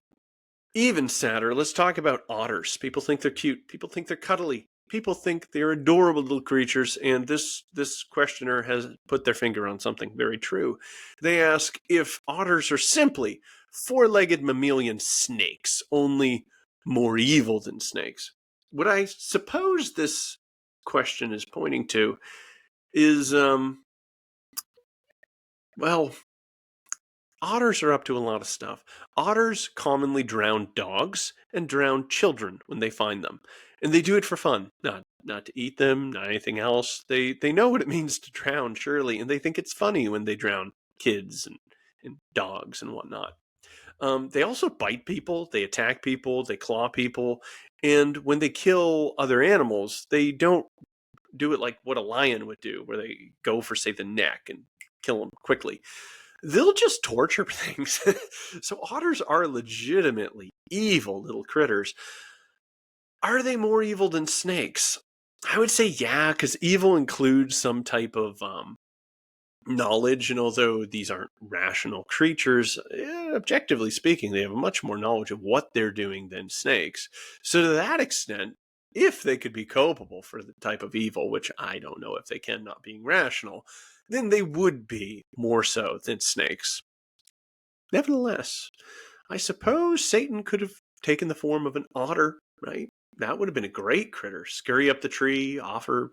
Even sadder, let's talk about otters. People think they're cute. People think they're cuddly. People think they're adorable little creatures, and this questioner has put their finger on something very true. They ask if otters are simply four-legged mammalian snakes, only more evil than snakes. What I suppose this question is pointing to is, well, otters are up to a lot of stuff. Otters commonly drown dogs and drown children when they find them. And they do it for fun, not to eat them, not anything else. They know what it means to drown, surely, and they think it's funny when they drown kids and dogs and whatnot. They also bite people, they attack people, they claw people, and when they kill other animals, they don't do it like what a lion would do, where they go for, say, the neck and kill them quickly. They'll just torture things. So otters are legitimately evil little critters. Are they more evil than snakes? I would say yeah, because evil includes some type of knowledge, and although these aren't rational creatures, objectively speaking, they have much more knowledge of what they're doing than snakes. So to that extent, if they could be culpable for the type of evil, which I don't know if they can, not being rational, then they would be more so than snakes. Nevertheless, I suppose Satan could have taken the form of an otter, right? That would have been a great critter. Scurry up the tree, offer,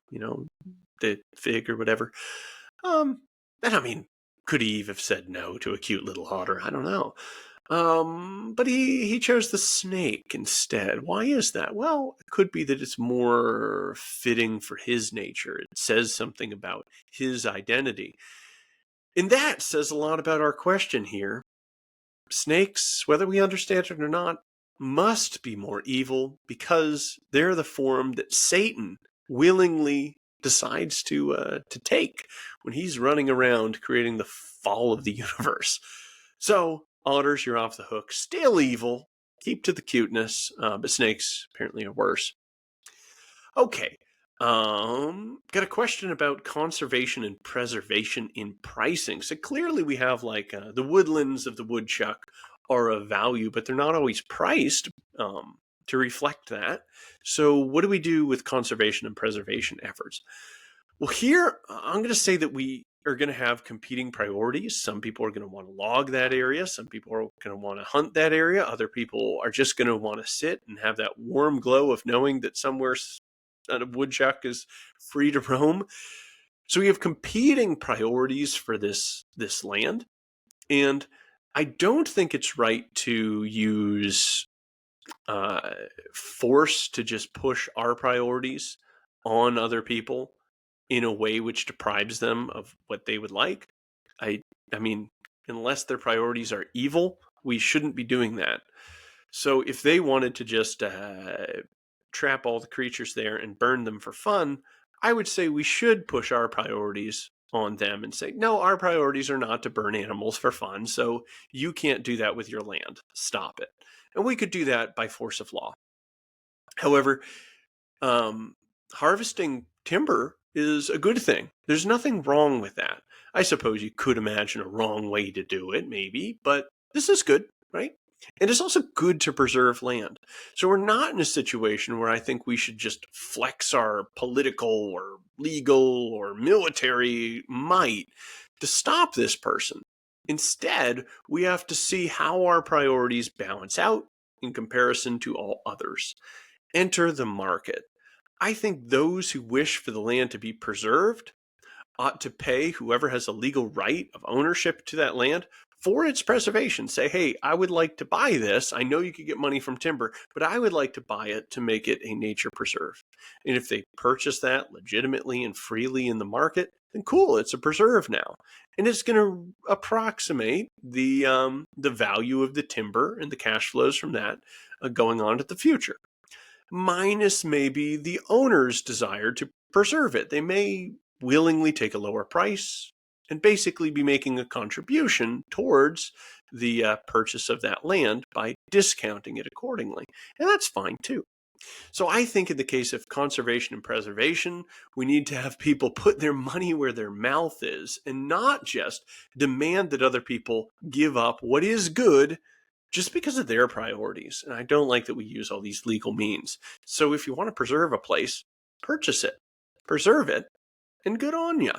the fig or whatever. And I mean, could Eve have said no to a cute little otter? I don't know. But he chose the snake instead. Why is that? Well, it could be that it's more fitting for his nature. It says something about his identity. And that says a lot about our question here. Snakes, whether we understand it or not, must be more evil because they're the form that Satan willingly decides to take when he's running around creating the fall of the universe. So, otters, you're off the hook. Still evil. Keep to the cuteness, but snakes apparently are worse. Okay. Got a question about conservation and preservation in pricing. So clearly we have like the woodlands of the woodchuck are of value, but they're not always priced to reflect that. So what do we do with conservation and preservation efforts? Well, here I'm going to say that we are going to have competing priorities. Some people are going to want to log that area. Some people are going to want to hunt that area. Other people are just going to want to sit and have that warm glow of knowing that somewhere a woodchuck is free to roam. So we have competing priorities for this land, and I don't think it's right to use uh, force to just push our priorities on other people in a way which deprives them of what they would like. I I mean, unless their priorities are evil, we shouldn't be doing that. So if they wanted to just trap all the creatures there and burn them for fun, I would say we should push our priorities on them and say, no, our priorities are not to burn animals for fun, so you can't do that with your land. Stop it. And we could do that by force of law. However, um, harvesting timber is a good thing. There's nothing wrong with that. I suppose you could imagine a wrong way to do it, maybe, but this is good, right? And it's also good to preserve land. So we're not in a situation where I think we should just flex our political or legal or military might to stop this person. Instead, we have to see how our priorities balance out in comparison to all others. Enter the market. I think those who wish for the land to be preserved ought to pay whoever has a legal right of ownership to that land for its preservation. Say, hey, I would like to buy this. I know you could get money from timber, but I would like to buy it to make it a nature preserve. And if they purchase that legitimately and freely in the market, then cool, it's a preserve now. And it's going to approximate the value of the timber and the cash flows from that going on to the future, minus maybe the owner's desire to preserve it. They may willingly take a lower price and basically be making a contribution towards the purchase of that land by discounting it accordingly. And that's fine too. So I think in the case of conservation and preservation, we need to have people put their money where their mouth is and not just demand that other people give up what is good just because of their priorities. And I don't like that we use all these legal means. So if you want to preserve a place, purchase it, preserve it, and good on ya.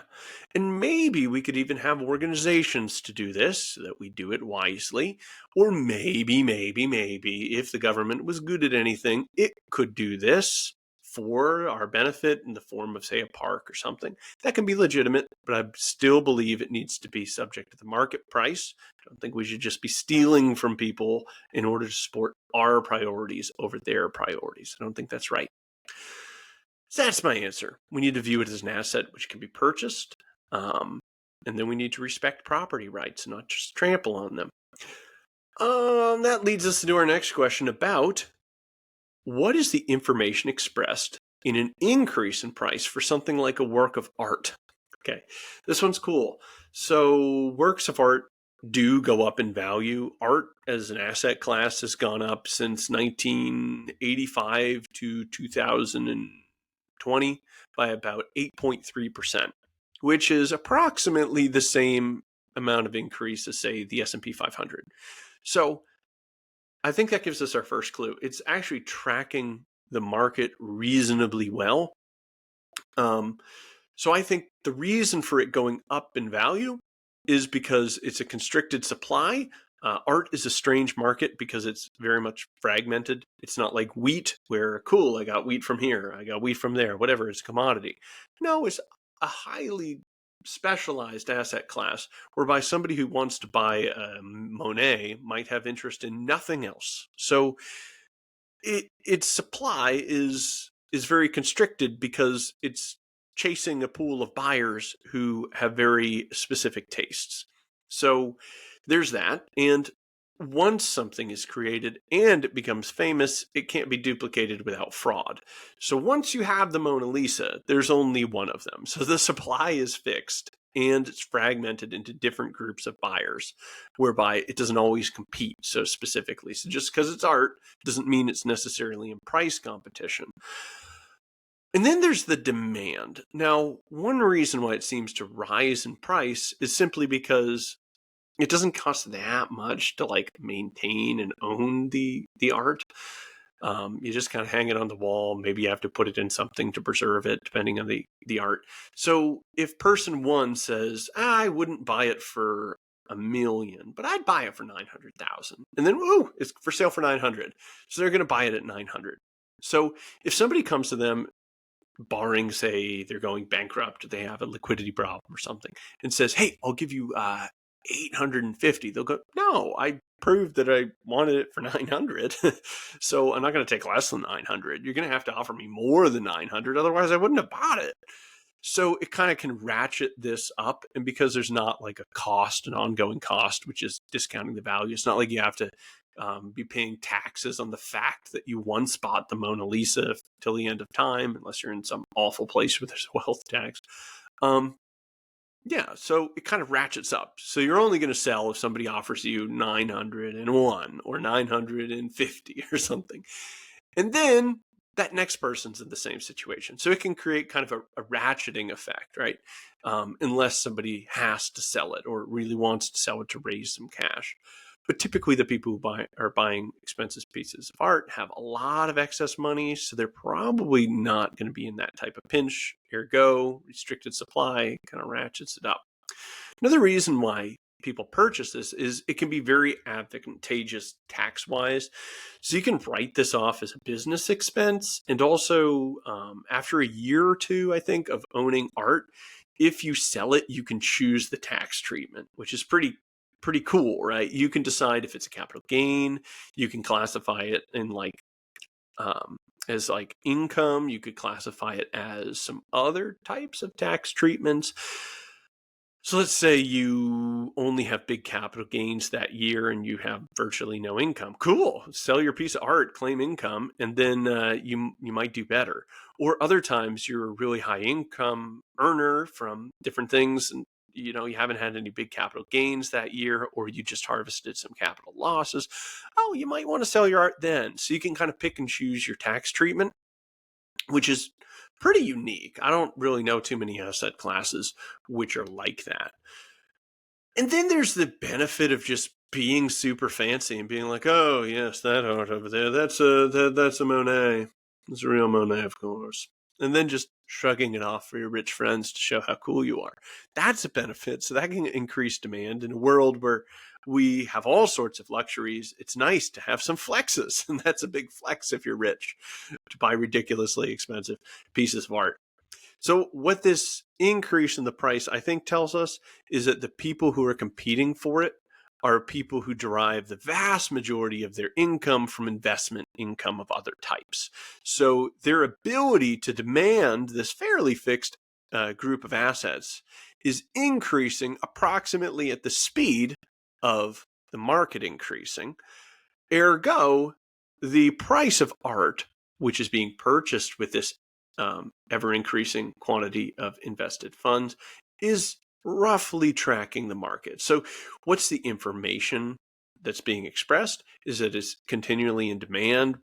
And maybe we could even have organizations to do this so that we do it wisely. Or maybe, if the government was good at anything, it could do this for our benefit in the form of, say, a park or something. That can be legitimate, but I still believe it needs to be subject to the market price. I don't think we should just be stealing from people in order to support our priorities over their priorities. I don't think that's right. So that's my answer. We need to view it as an asset which can be purchased, and then we need to respect property rights, not just trample on them. That leads us to our next question about what is the information expressed in an increase in price for something like a work of art? Okay, this one's cool. So works of art do go up in value. Art as an asset class has gone up since 1985 to 2020 by about 8.3%, which is approximately the same amount of increase as, say, the S&P 500. So I think that gives us our first clue. It's actually tracking the market reasonably well. So I think the reason for it going up in value is because it's a constricted supply. Art is a strange market because it's very much fragmented. It's not like wheat where, cool, I got wheat from here, I got wheat from there, whatever, it's a commodity. No, it's a highly specialized asset class whereby somebody who wants to buy a Monet might have interest in nothing else. So its supply is very constricted because it's chasing a pool of buyers who have very specific tastes. So there's that. And once something is created and it becomes famous, it can't be duplicated without fraud. So once you have the Mona Lisa, there's only one of them. So the supply is fixed and it's fragmented into different groups of buyers, whereby it doesn't always compete so specifically. So just because it's art doesn't mean it's necessarily in price competition. And then there's the demand. Now, one reason why it seems to rise in price is simply because it doesn't cost that much to like maintain and own the art. You just kind of hang it on the wall. Maybe you have to put it in something to preserve it, depending on the art. So if person one says, I wouldn't buy it for $1 million, but I'd buy it for 900,000, and then whoa, it's for sale for 900, so they're going to buy it at 900. So if somebody comes to them, barring say they're going bankrupt, they have a liquidity problem or something, and says, "Hey, I'll give you 850," they'll go, "No, I proved that I wanted it for 900, so I'm not going to take less than 900. You're going to have to offer me more than 900, otherwise I wouldn't have bought it." So it kind of can ratchet this up, and because there's not like a cost, an ongoing cost, which is discounting the value. It's not like you have to be paying taxes on the fact that you once bought the Mona Lisa till the end of time, unless you're in some awful place where there's a wealth tax. Yeah, so it kind of ratchets up. So you're only going to sell if somebody offers you 901 or 950 or something. And then that next person's in the same situation. So it can create kind of a ratcheting effect, right? Unless somebody has to sell it or really wants to sell it to raise some cash. But typically the people who are buying expensive pieces of art have a lot of excess money, so they're probably not going to be in that type of pinch. Ergo, restricted supply kind of ratchets it up. Another reason why people purchase this is it can be very advantageous tax-wise. So you can write this off as a business expense. And also, after a year or two, I think, of owning art, if you sell it, you can choose the tax treatment, which is pretty cool, right? You can decide if it's a capital gain. You can classify it in like as like income. You could classify it as some other types of tax treatments. So let's say you only have big capital gains that year and you have virtually no income. Cool. Sell your piece of art, claim income, and then you might do better. Or other times you're a really high income earner from different things, and you haven't had any big capital gains that year, or you just harvested some capital losses. Oh, you might want to sell your art then. So you can kind of pick and choose your tax treatment, which is pretty unique. I don't really know too many asset classes which are like that. And then there's the benefit of just being super fancy and being like, oh yes, that art over there, that's a Monet. It's a real Monet, of course. And then just shrugging it off for your rich friends to show how cool you are. That's a benefit. So that can increase demand in a world where we have all sorts of luxuries. It's nice to have some flexes, and that's a big flex if you're rich, to buy ridiculously expensive pieces of art. So what this increase in the price, I think, tells us is that the people who are competing for it are people who derive the vast majority of their income from investment income of other types. So their ability to demand this fairly fixed group of assets is increasing approximately at the speed of the market increasing. Ergo, the price of art, which is being purchased with this ever increasing quantity of invested funds, is roughly tracking the market. So what's the information that's being expressed is that it's continually in demand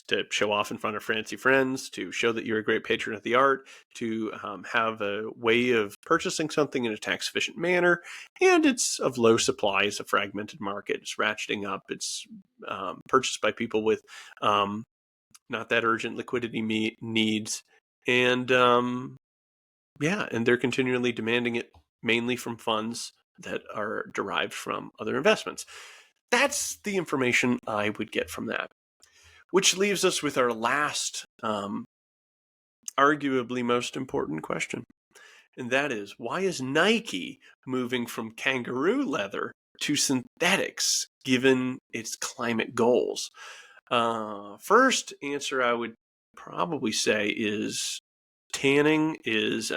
to show off in front of fancy friends, to show that you're a great patron of the art, to have a way of purchasing something in a tax efficient manner, and it's of low supply. It's a fragmented market. It's ratcheting up. It's purchased by people with not that urgent liquidity needs, and and they're continually demanding it mainly from funds that are derived from other investments. That's the information I would get from that. Which leaves us with our last, arguably most important question. And that is, why is Nike moving from kangaroo leather to synthetics given its climate goals? First answer I would probably say is tanning is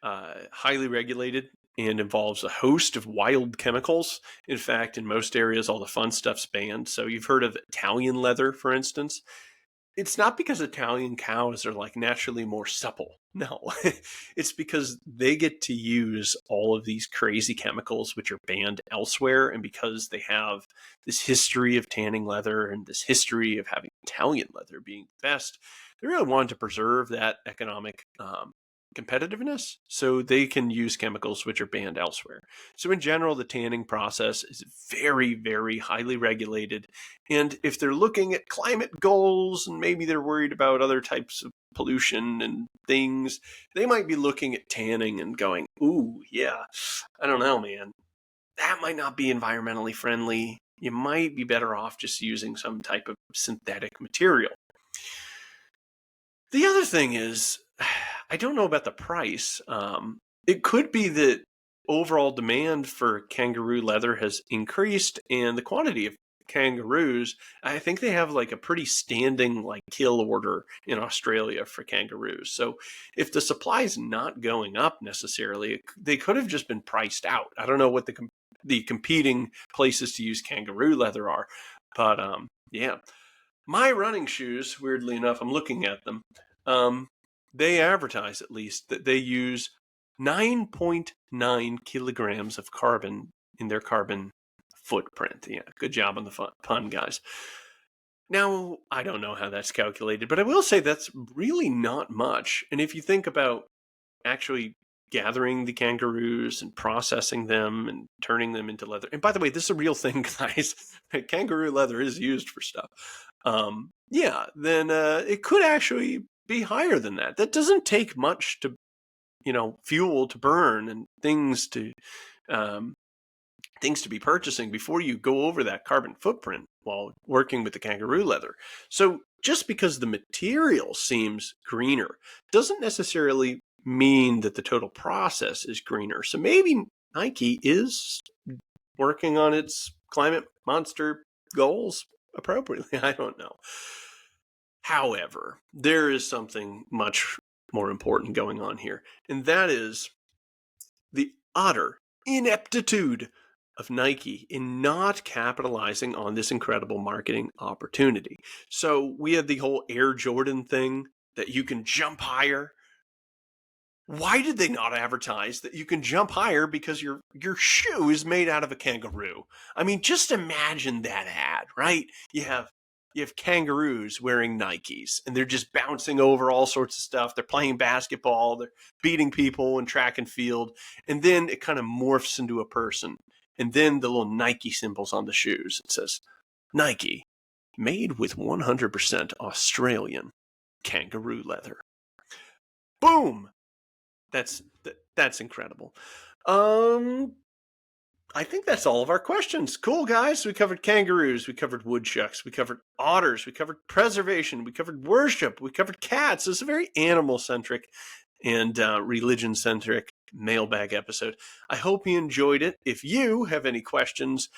highly regulated and involves a host of wild chemicals. In fact, in most areas, all the fun stuff's banned. So you've heard of Italian leather, for instance. It's not because Italian cows are like naturally more supple. No, it's because they get to use all of these crazy chemicals which are banned elsewhere. And because they have this history of tanning leather and this history of having Italian leather being the best, they really wanted to preserve that economic competitiveness, so they can use chemicals which are banned elsewhere. So in general, the tanning process is very, very highly regulated. And if they're looking at climate goals and maybe they're worried about other types of pollution and things, they might be looking at tanning and going, ooh, yeah, I don't know, man. That might not be environmentally friendly. You might be better off just using some type of synthetic material. The other thing is, I don't know about the price. It could be that overall demand for kangaroo leather has increased, and the quantity of kangaroos, I think they have like a pretty standing like kill order in Australia for kangaroos. So if the supply is not going up necessarily, they could have just been priced out. I don't know what the competing places to use kangaroo leather are, but yeah. My running shoes, weirdly enough, I'm looking at them. They advertise at least that they use 9.9 kilograms of carbon in their carbon footprint. Yeah, good job on the pun, guys. Now, I don't know how that's calculated, but I will say that's really not much. And if you think about actually gathering the kangaroos and processing them and turning them into leather. And by the way, this is a real thing, guys. Kangaroo leather is used for stuff. Yeah, then it could actually be higher than that. That doesn't take much to, fuel to burn and things to be purchasing before you go over that carbon footprint while working with the kangaroo leather. So just because the material seems greener doesn't necessarily mean that the total process is greener. So maybe Nike is working on its climate monster goals appropriately. I don't know. However, there is something much more important going on here, and that is the utter ineptitude of Nike in not capitalizing on this incredible marketing opportunity. So we had the whole Air Jordan thing that you can jump higher. Why did they not advertise that you can jump higher because your shoe is made out of a kangaroo? I mean, just imagine that ad, right? You have kangaroos wearing Nikes and they're just bouncing over all sorts of stuff. They're playing basketball, they're beating people in track and field, and then it kind of morphs into a person. And then the little Nike symbols on the shoes. It says, Nike, made with 100% Australian kangaroo leather. Boom! That's incredible. I think that's all of our questions. Cool, guys. We covered kangaroos. We covered woodchucks. We covered otters. We covered preservation. We covered worship. We covered cats. It's a very animal-centric and religion-centric mailbag episode. I hope you enjoyed it. If you have any questions,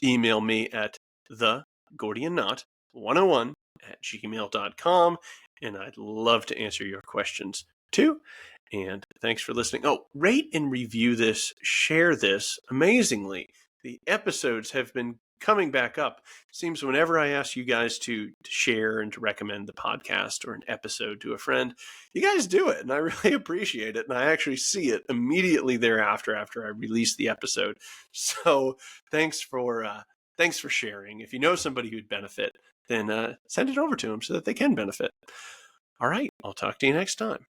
email me at thegordianknot101@gmail.com, and I'd love to answer your questions too. And thanks for listening. Oh, rate and review this, share this. Amazingly, the episodes have been coming back up. It seems whenever I ask you guys to share and to recommend the podcast or an episode to a friend, you guys do it, and I really appreciate it. And I actually see it immediately thereafter after I release the episode. So thanks for sharing. If you know somebody who'd benefit, then send it over to them so that they can benefit. All right, I'll talk to you next time.